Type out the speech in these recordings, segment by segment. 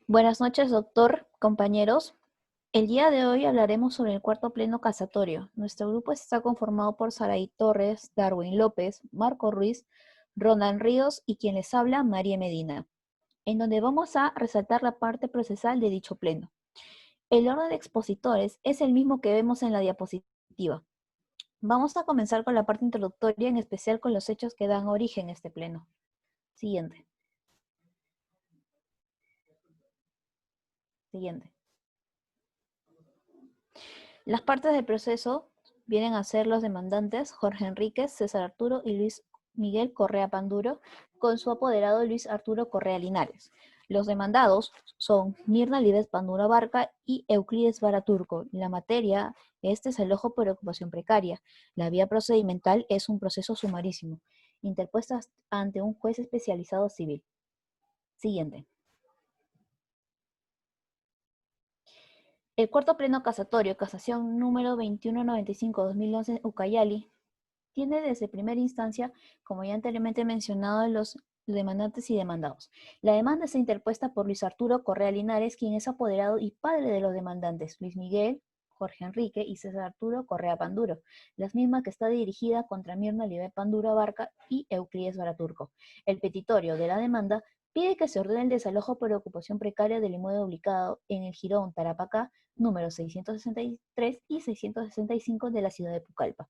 Buenas noches, doctor, compañeros. El día de hoy hablaremos sobre el cuarto pleno casatorio. Nuestro grupo está conformado por Saraí Torres, Darwin López, Marco Ruiz, Ronan Ríos y quien les habla, María Medina, en donde vamos a resaltar la parte procesal de dicho pleno. El orden de expositores es el mismo que vemos en la diapositiva. Vamos a comenzar con la parte introductoria, en especial con los hechos que dan origen a este pleno. Siguiente. Siguiente. Las partes del proceso vienen a ser los demandantes Jorge Enríquez, César Arturo y Luis Miguel Correa Panduro, con su apoderado Luis Arturo Correa Linares. Los demandados son Mirna Libes Panduro Abarca y Euclides Baraturco. La materia es desalojo por ocupación precaria. La vía procedimental es un proceso sumarísimo, interpuesta ante un juez especializado civil. Siguiente. El cuarto pleno casatorio, casación número 2195-2011, Ucayali, tiene desde primera instancia, como ya anteriormente mencionado, los demandantes y demandados. La demanda está interpuesta por Luis Arturo Correa Linares, quien es apoderado y padre de los demandantes, Luis Miguel, Jorge Enrique y César Arturo Correa Panduro, las mismas que está dirigida contra Mirna Libe Panduro Abarca y Euclides Baraturco. El petitorio de la demanda pide que se ordene el desalojo por ocupación precaria del inmueble ubicado en el Jirón Tarapacá, número 663 y 665 de la ciudad de Pucallpa.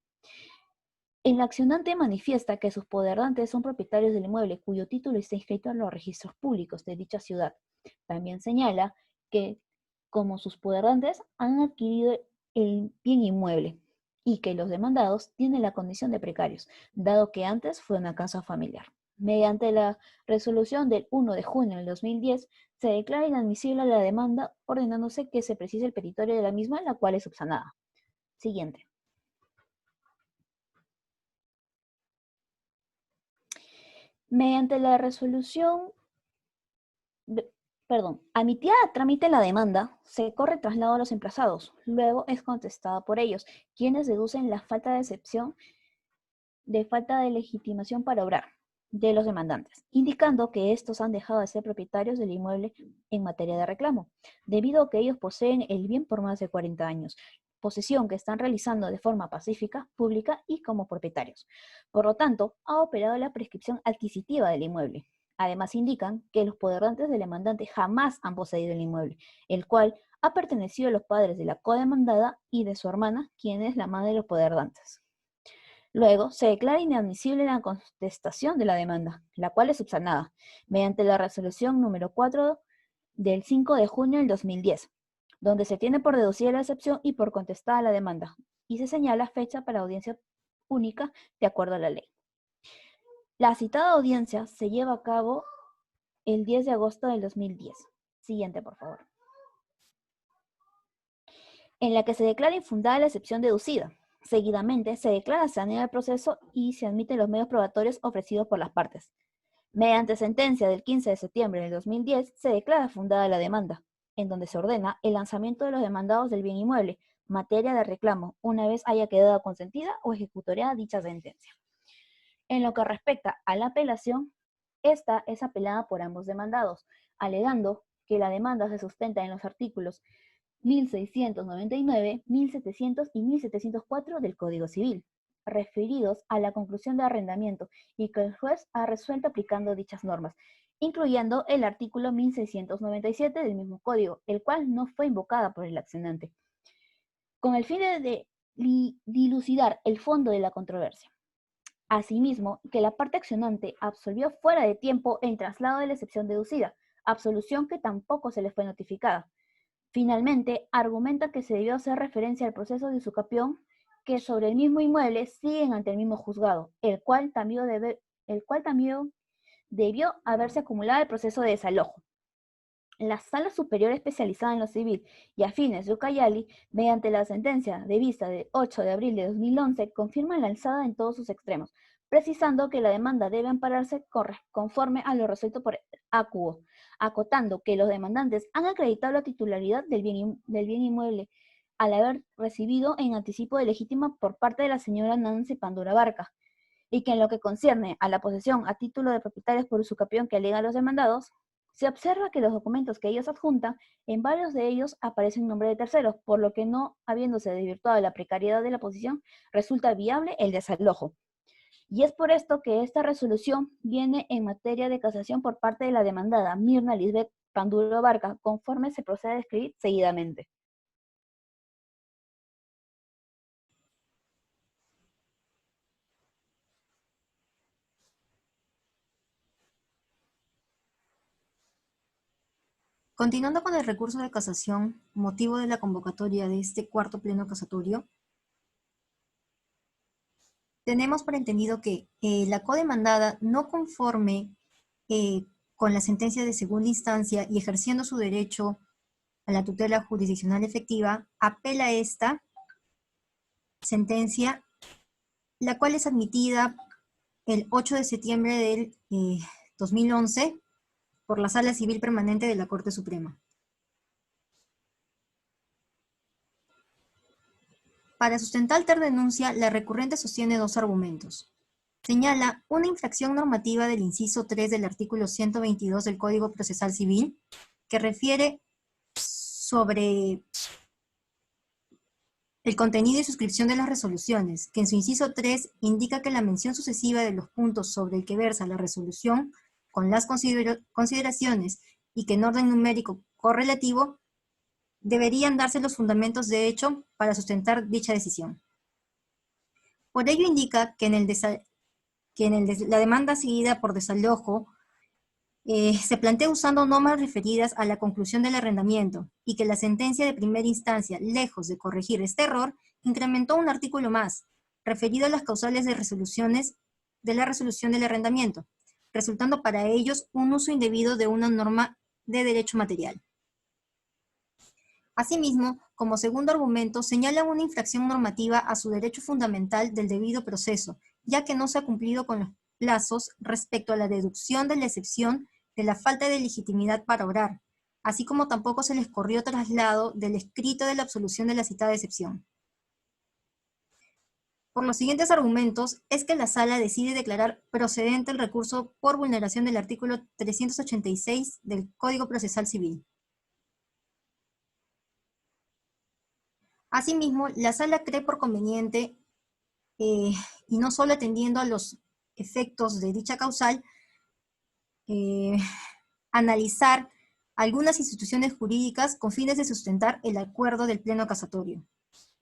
El accionante manifiesta que sus poderrantes son propietarios del inmueble cuyo título está inscrito en los registros públicos de dicha ciudad. También señala que, como sus poderrantes, han adquirido el bien inmueble y que los demandados tienen la condición de precarios, dado que antes fue una casa familiar. Mediante la resolución del 1 de junio del 2010, se declara inadmisible la demanda, ordenándose que se precise el petitorio de la misma, la cual es subsanada. Siguiente. Mediante la resolución, admitida a trámite la demanda, se corre traslado a los emplazados. Luego es contestada por ellos, quienes deducen la falta de excepción de falta de legitimación para obrar de los demandantes, indicando que estos han dejado de ser propietarios del inmueble en materia de reclamo, debido a que ellos poseen el bien por más de 40 años, posesión que están realizando de forma pacífica, pública y como propietarios. Por lo tanto, ha operado la prescripción adquisitiva del inmueble. Además, indican que los poderrantes del demandante jamás han poseído el inmueble, el cual ha pertenecido a los padres de la codemandada y de su hermana, quien es la madre de los poderrantes. Luego, se declara inadmisible la contestación de la demanda, la cual es subsanada, mediante la resolución número 4 del 5 de junio del 2010, donde se tiene por deducida la excepción y por contestada la demanda, y se señala fecha para audiencia única de acuerdo a la ley. La citada audiencia se lleva a cabo el 10 de agosto del 2010. Siguiente, por favor. En la que se declara infundada la excepción deducida. Seguidamente, se declara sanidad del proceso y se admiten los medios probatorios ofrecidos por las partes. Mediante sentencia del 15 de septiembre del 2010, se declara fundada la demanda, en donde se ordena el lanzamiento de los demandados del bien inmueble, materia de reclamo, una vez haya quedado consentida o ejecutoriada dicha sentencia. En lo que respecta a la apelación, esta es apelada por ambos demandados, alegando que la demanda se sustenta en los artículos 1699, 1700 y 1704 del Código Civil, referidos a la conclusión de arrendamiento y que el juez ha resuelto aplicando dichas normas, incluyendo el artículo 1697 del mismo código, el cual no fue invocada por el accionante, con el fin de dilucidar el fondo de la controversia. Asimismo, que la parte accionante absolvió fuera de tiempo el traslado de la excepción deducida, absolución que tampoco se le fue notificada. Finalmente, argumenta que se debió hacer referencia al proceso de usucapión que sobre el mismo inmueble siguen ante el mismo juzgado, el cual también debió haberse acumulado el proceso de desalojo. La Sala Superior Especializada en lo Civil y Afines de Ucayali, mediante la sentencia de vista de 8 de abril de 2011, confirma la alzada en todos sus extremos, precisando que la demanda debe ampararse conforme a lo resuelto por acuo, acotando que los demandantes han acreditado la titularidad del bien inmueble al haber recibido en anticipo de legítima por parte de la señora Nancy Pandura Barca, y que en lo que concierne a la posesión a título de propietarios por usucapión que alegan los demandados, Se observa que los documentos que ellos adjuntan, en varios de ellos aparecen nombre de terceros, por lo que no habiéndose desvirtuado la precariedad de la posición, resulta viable el desalojo. Y es por esto que esta resolución viene en materia de casación por parte de la demandada Mirna Lisbeth Panduro Barca, conforme se procede a describir seguidamente. Continuando con el recurso de casación, motivo de la convocatoria de este cuarto pleno casatorio, tenemos por entendido que la codemandada, no conforme con la sentencia de segunda instancia y ejerciendo su derecho a la tutela jurisdiccional efectiva, apela a esta sentencia, la cual es admitida el 8 de septiembre del 2011 por la Sala Civil Permanente de la Corte Suprema. Para sustentar tal denuncia, la recurrente sostiene dos argumentos. Señala una infracción normativa del inciso 3 del artículo 122 del Código Procesal Civil, que refiere sobre el contenido y suscripción de las resoluciones, que en su inciso 3 indica que la mención sucesiva de los puntos sobre el que versa la resolución, con las consideraciones y que en orden numérico correlativo, deberían darse los fundamentos de hecho para sustentar dicha decisión. Por ello indica que la demanda seguida por desalojo se plantea usando normas referidas a la conclusión del arrendamiento y que la sentencia de primera instancia, lejos de corregir este error, incrementó un artículo más, referido a las causales de resoluciones de la resolución del arrendamiento, resultando para ellos un uso indebido de una norma de derecho material. Asimismo, como segundo argumento, señalan una infracción normativa a su derecho fundamental del debido proceso, ya que no se ha cumplido con los plazos respecto a la deducción de la excepción de la falta de legitimidad para obrar, así como tampoco se les corrió traslado del escrito de la absolución de la citada excepción. Por los siguientes argumentos, es que la Sala decide declarar procedente el recurso por vulneración del artículo 386 del Código Procesal Civil. Asimismo, la Sala cree por conveniente, y no solo atendiendo a los efectos de dicha causal, analizar algunas instituciones jurídicas con fines de sustentar el acuerdo del Pleno Casatorio,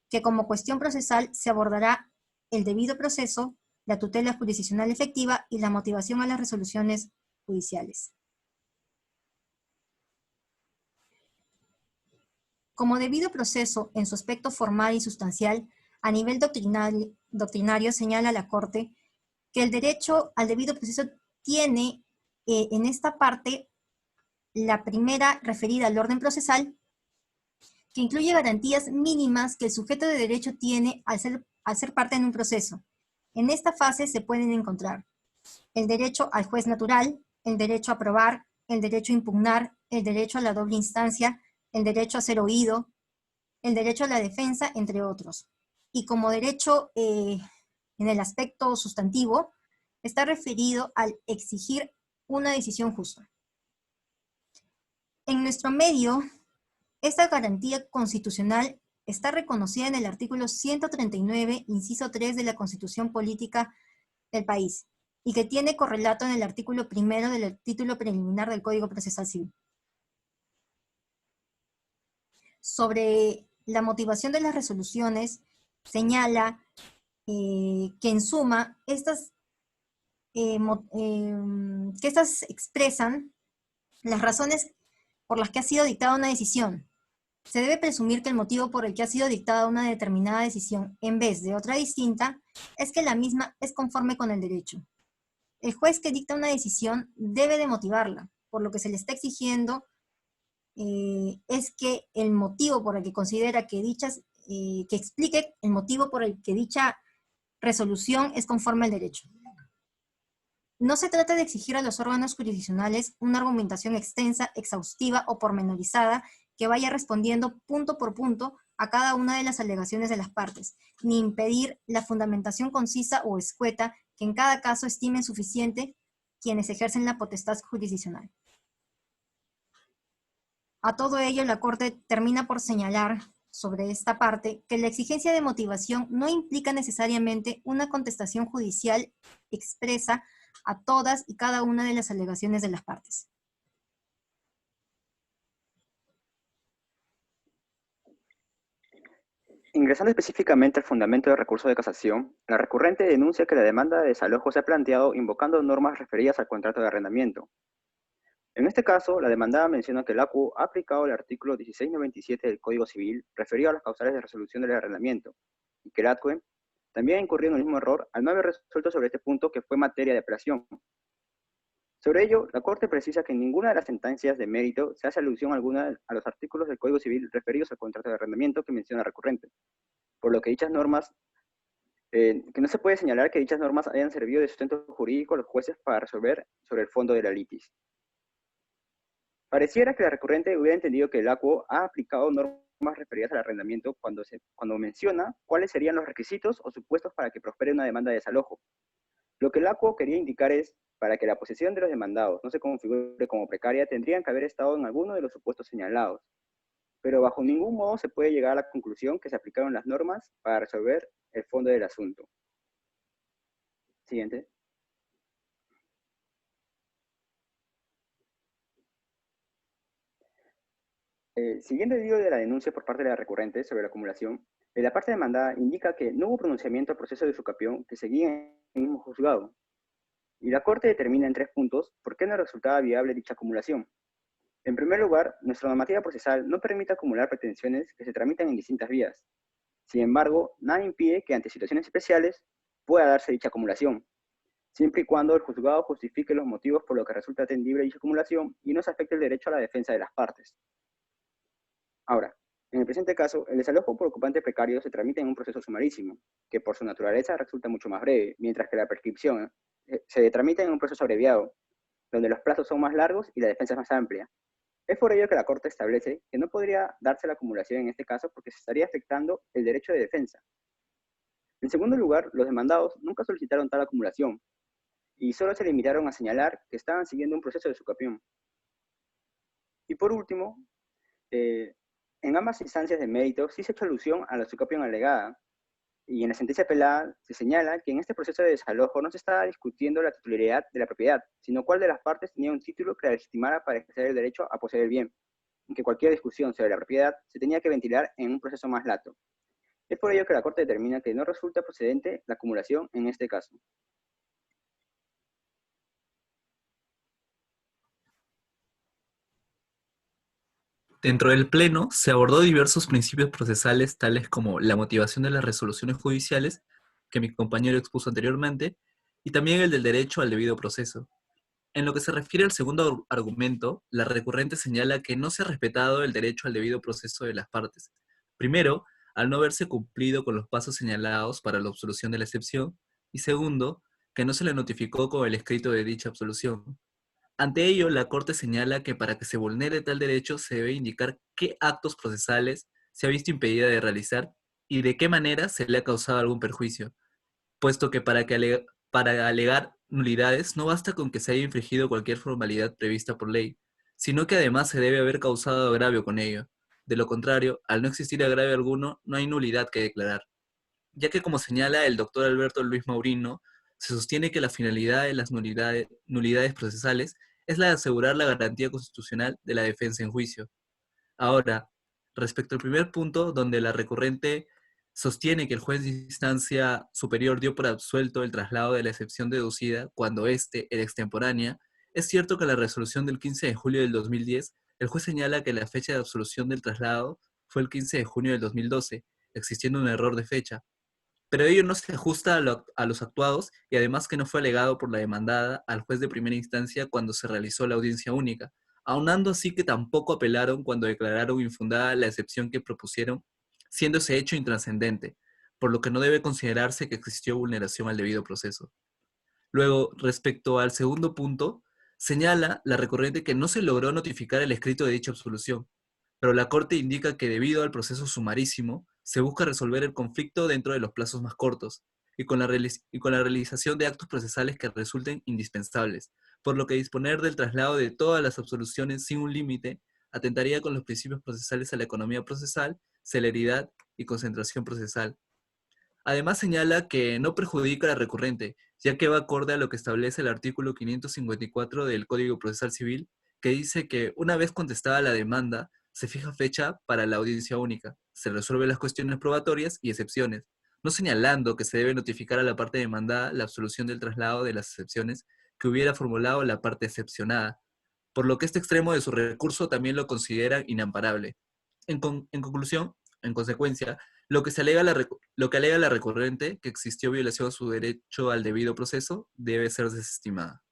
que como cuestión procesal se abordará el debido proceso, la tutela jurisdiccional efectiva y la motivación a las resoluciones judiciales. Como debido proceso en su aspecto formal y sustancial, a nivel doctrinario señala la Corte que el derecho al debido proceso tiene en esta parte la primera referida al orden procesal, que incluye garantías mínimas que el sujeto de derecho tiene al ser parte en un proceso. En esta fase se pueden encontrar el derecho al juez natural, el derecho a probar, el derecho a impugnar, el derecho a la doble instancia, el derecho a ser oído, el derecho a la defensa, entre otros. Y como derecho en el aspecto sustantivo, está referido al exigir una decisión justa. En nuestro medio, esta garantía constitucional está reconocida en el artículo 139, inciso 3 de la Constitución Política del país, y que tiene correlato en el artículo 1 del título preliminar del Código Procesal Civil. Sobre la motivación de las resoluciones, señala que en suma, que estas expresan las razones por las que ha sido dictada una decisión. Se debe presumir que el motivo por el que ha sido dictada una determinada decisión en vez de otra distinta es que la misma es conforme con el derecho. El juez que dicta una decisión debe de motivarla, por lo que se le está exigiendo es que el motivo por el que considera que que explique el motivo por el que dicha resolución es conforme al derecho. No se trata de exigir a los órganos jurisdiccionales una argumentación extensa, exhaustiva o pormenorizada que vaya respondiendo punto por punto a cada una de las alegaciones de las partes, ni impedir la fundamentación concisa o escueta que en cada caso estimen suficiente quienes ejercen la potestad jurisdiccional. A todo ello, la Corte termina por señalar sobre esta parte que la exigencia de motivación no implica necesariamente una contestación judicial expresa a todas y cada una de las alegaciones de las partes. Ingresando específicamente al fundamento del recurso de casación, la recurrente denuncia que la demanda de desalojo se ha planteado invocando normas referidas al contrato de arrendamiento. En este caso, la demandada menciona que el ACU ha aplicado el artículo 1697 del Código Civil referido a las causales de resolución del arrendamiento, y que el ACUE también ha incurrido en el mismo error al no haber resuelto sobre este punto que fue materia de apelación. Sobre ello, la Corte precisa que en ninguna de las sentencias de mérito se hace alusión alguna a los artículos del Código Civil referidos al contrato de arrendamiento que menciona la recurrente, por lo que dichas normas, que no se puede señalar que dichas normas hayan servido de sustento jurídico a los jueces para resolver sobre el fondo de la litis. Pareciera que la recurrente hubiera entendido que el ACUO ha aplicado normas referidas al arrendamiento cuando menciona cuáles serían los requisitos o supuestos para que prospere una demanda de desalojo. Lo que el ACUO quería indicar es, para que la posesión de los demandados no se configure como precaria, tendrían que haber estado en alguno de los supuestos señalados, pero bajo ningún modo se puede llegar a la conclusión que se aplicaron las normas para resolver el fondo del asunto. Siguiente. Siguiendo el hilo de la denuncia por parte de la recurrente sobre la acumulación, la parte demandada indica que no hubo pronunciamiento al proceso de usucapión que seguía en el mismo juzgado, y la Corte determina en 3 puntos por qué no resultaba viable dicha acumulación. En primer lugar, nuestra normativa procesal no permite acumular pretensiones que se tramitan en distintas vías. Sin embargo, nada impide que ante situaciones especiales pueda darse dicha acumulación, siempre y cuando el juzgado justifique los motivos por los que resulta atendible dicha acumulación y no se afecte el derecho a la defensa de las partes. Ahora, en el presente caso, el desalojo por ocupante precario se tramita en un proceso sumarísimo, que por su naturaleza resulta mucho más breve, mientras que la prescripción se tramita en un proceso abreviado, donde los plazos son más largos y la defensa es más amplia. Es por ello que la Corte establece que no podría darse la acumulación en este caso porque se estaría afectando el derecho de defensa. En segundo lugar, los demandados nunca solicitaron tal acumulación y solo se limitaron a señalar que estaban siguiendo un proceso de usucapión. Y por último, en ambas instancias de mérito sí se ha hecho alusión a la usucapión alegada, y en la sentencia apelada se señala que en este proceso de desalojo no se estaba discutiendo la titularidad de la propiedad, sino cuál de las partes tenía un título que la legitimara para ejercer el derecho a poseer el bien, y que cualquier discusión sobre la propiedad se tenía que ventilar en un proceso más lato. Es por ello que la Corte determina que no resulta procedente la acumulación en este caso. Dentro del Pleno se abordó diversos principios procesales tales como la motivación de las resoluciones judiciales, que mi compañero expuso anteriormente, y también el del derecho al debido proceso. En lo que se refiere al segundo argumento, la recurrente señala que no se ha respetado el derecho al debido proceso de las partes. Primero, al no haberse cumplido con los pasos señalados para la absolución de la excepción, y segundo, que no se le notificó con el escrito de dicha absolución. Ante ello, la Corte señala que para que se vulnere tal derecho se debe indicar qué actos procesales se ha visto impedida de realizar y de qué manera se le ha causado algún perjuicio, puesto que para alegar nulidades no basta con que se haya infringido cualquier formalidad prevista por ley, sino que además se debe haber causado agravio con ello. De lo contrario, al no existir agravio alguno, no hay nulidad que declarar, ya que como señala el doctor Alberto Luis Maurino, se sostiene que la finalidad de las nulidades procesales es la de asegurar la garantía constitucional de la defensa en juicio. Ahora, respecto al primer punto, donde la recurrente sostiene que el juez de instancia superior dio por absuelto el traslado de la excepción deducida cuando éste era extemporánea, es cierto que en la resolución del 15 de julio del 2010, el juez señala que la fecha de absolución del traslado fue el 15 de junio del 2012, existiendo un error de fecha, pero ello no se ajusta a los actuados y además que no fue alegado por la demandada al juez de primera instancia cuando se realizó la audiencia única, aunando así que tampoco apelaron cuando declararon infundada la excepción que propusieron, siendo ese hecho intrascendente, por lo que no debe considerarse que existió vulneración al debido proceso. Luego, respecto al segundo punto, señala la recurrente que no se logró notificar el escrito de dicha absolución, pero la Corte indica que debido al proceso sumarísimo, se busca resolver el conflicto dentro de los plazos más cortos y con la realización de actos procesales que resulten indispensables, por lo que disponer del traslado de todas las absoluciones sin un límite atentaría con los principios procesales a la economía procesal, celeridad y concentración procesal. Además señala que no perjudica a la recurrente, ya que va acorde a lo que establece el artículo 554 del Código Procesal Civil, que dice que una vez contestada la demanda, se fija fecha para la audiencia única, se resuelven las cuestiones probatorias y excepciones, no señalando que se debe notificar a la parte demandada la absolución del traslado de las excepciones que hubiera formulado la parte excepcionada, por lo que este extremo de su recurso también lo considera inamparable. En conclusión, en consecuencia, lo que alega la recurrente, que existió violación a su derecho al debido proceso, debe ser desestimada.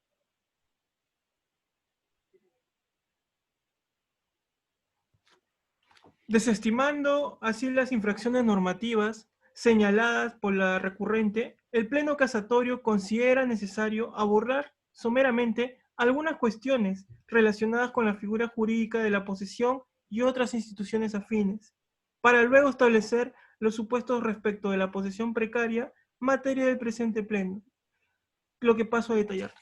Desestimando así las infracciones normativas señaladas por la recurrente, el Pleno Casatorio considera necesario abordar someramente algunas cuestiones relacionadas con la figura jurídica de la posesión y otras instituciones afines, para luego establecer los supuestos respecto de la posesión precaria, materia del presente Pleno, lo que paso a detallar.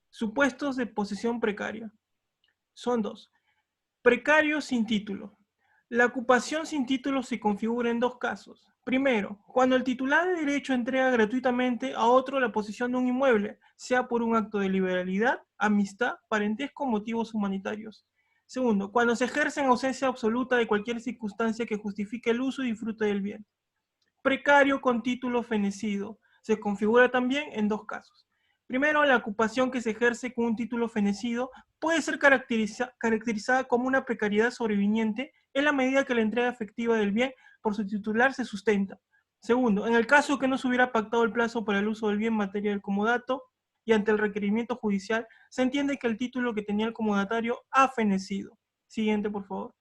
Supuestos de posesión precaria. Son dos. Precario sin título. La ocupación sin título se configura en dos casos. Primero, cuando el titular de derecho entrega gratuitamente a otro la posesión de un inmueble, sea por un acto de liberalidad, amistad, parentesco o motivos humanitarios. Segundo, cuando se ejerce en ausencia absoluta de cualquier circunstancia que justifique el uso y disfrute del bien. Precario con título fenecido. Se configura también en dos casos. Primero, la ocupación que se ejerce con un título fenecido puede ser caracterizada como una precariedad sobreviniente en la medida que la entrega efectiva del bien por su titular se sustenta. Segundo, en el caso que no se hubiera pactado el plazo para el uso del bien en materia del comodato y ante el requerimiento judicial, se entiende que el título que tenía el comodatario ha fenecido. Siguiente, por favor.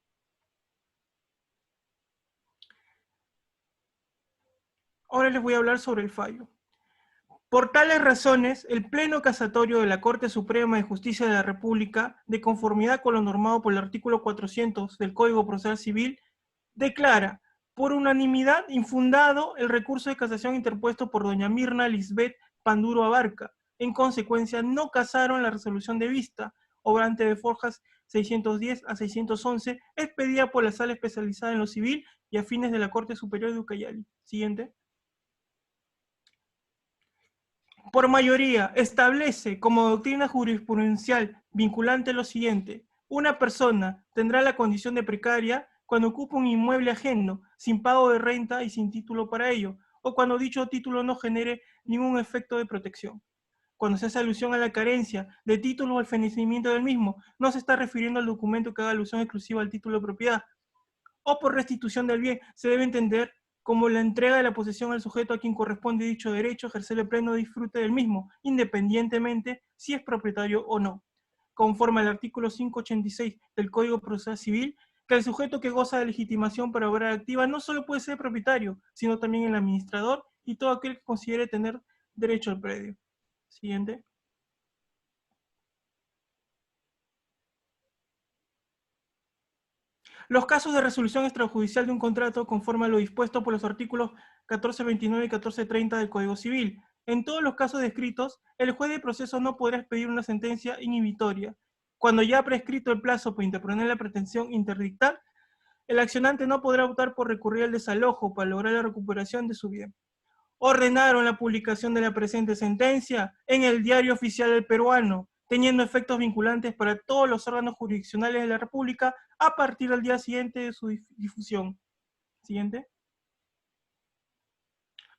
Ahora les voy a hablar sobre el fallo. Por tales razones, el Pleno Casatorio de la Corte Suprema de Justicia de la República, de conformidad con lo normado por el artículo 400 del Código Procesal Civil, declara por unanimidad infundado el recurso de casación interpuesto por doña Mirna Lisbeth Panduro Abarca. En consecuencia, no casaron la resolución de vista, obrante de Forjas 610 a 611, expedida por la Sala Especializada en lo Civil y a fines de la Corte Superior de Ucayali. Siguiente. Por mayoría, establece como doctrina jurisprudencial vinculante lo siguiente: una persona tendrá la condición de precaria cuando ocupa un inmueble ajeno, sin pago de renta y sin título para ello, o cuando dicho título no genere ningún efecto de protección. Cuando se hace alusión a la carencia de título o al fenecimiento del mismo, no se está refiriendo al documento que haga alusión exclusiva al título de propiedad. O por restitución del bien, se debe entender como la entrega de la posesión al sujeto a quien corresponde dicho derecho a ejercer el pleno disfrute del mismo, independientemente si es propietario o no. Conforme al artículo 586 del Código Procesal Civil, que el sujeto que goza de legitimación para obrar activa no solo puede ser propietario, sino también el administrador y todo aquel que considere tener derecho al predio. Siguiente. Los casos de resolución extrajudicial de un contrato conforme a lo dispuesto por los artículos 1429 y 1430 del Código Civil. En todos los casos descritos, el juez de proceso no podrá expedir una sentencia inhibitoria. Cuando ya ha prescrito el plazo para interponer la pretensión interdictal, el accionante no podrá optar por recurrir al desalojo para lograr la recuperación de su bien. Ordenaron la publicación de la presente sentencia en el Diario Oficial del Peruano, teniendo efectos vinculantes para todos los órganos jurisdiccionales de la República a partir del día siguiente de su difusión. Siguiente.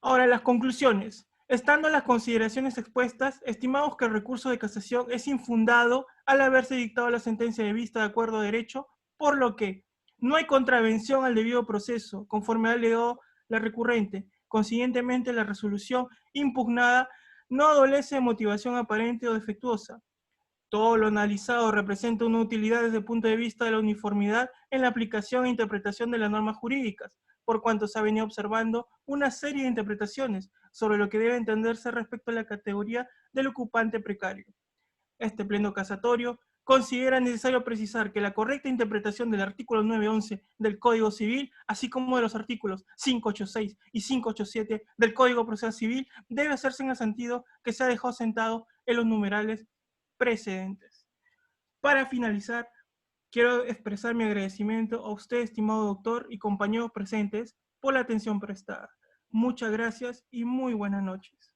Ahora, las conclusiones. Estando las consideraciones expuestas, estimamos que el recurso de casación es infundado al haberse dictado la sentencia de vista de acuerdo a derecho, por lo que no hay contravención al debido proceso, conforme ha alegado la recurrente. Consiguientemente, la resolución impugnada no adolece de motivación aparente o defectuosa. Todo lo analizado representa una utilidad desde el punto de vista de la uniformidad en la aplicación e interpretación de las normas jurídicas, por cuanto se ha venido observando una serie de interpretaciones sobre lo que debe entenderse respecto a la categoría del ocupante precario. Este pleno casatorio considera necesario precisar que la correcta interpretación del artículo 911 del Código Civil, así como de los artículos 586 y 587 del Código Procesal Civil, debe hacerse en el sentido que se ha dejado sentado en los numerales precedentes. Para finalizar, Quiero expresar mi agradecimiento a usted, estimado doctor, y compañeros presentes, por la atención prestada. Muchas gracias y muy buenas noches.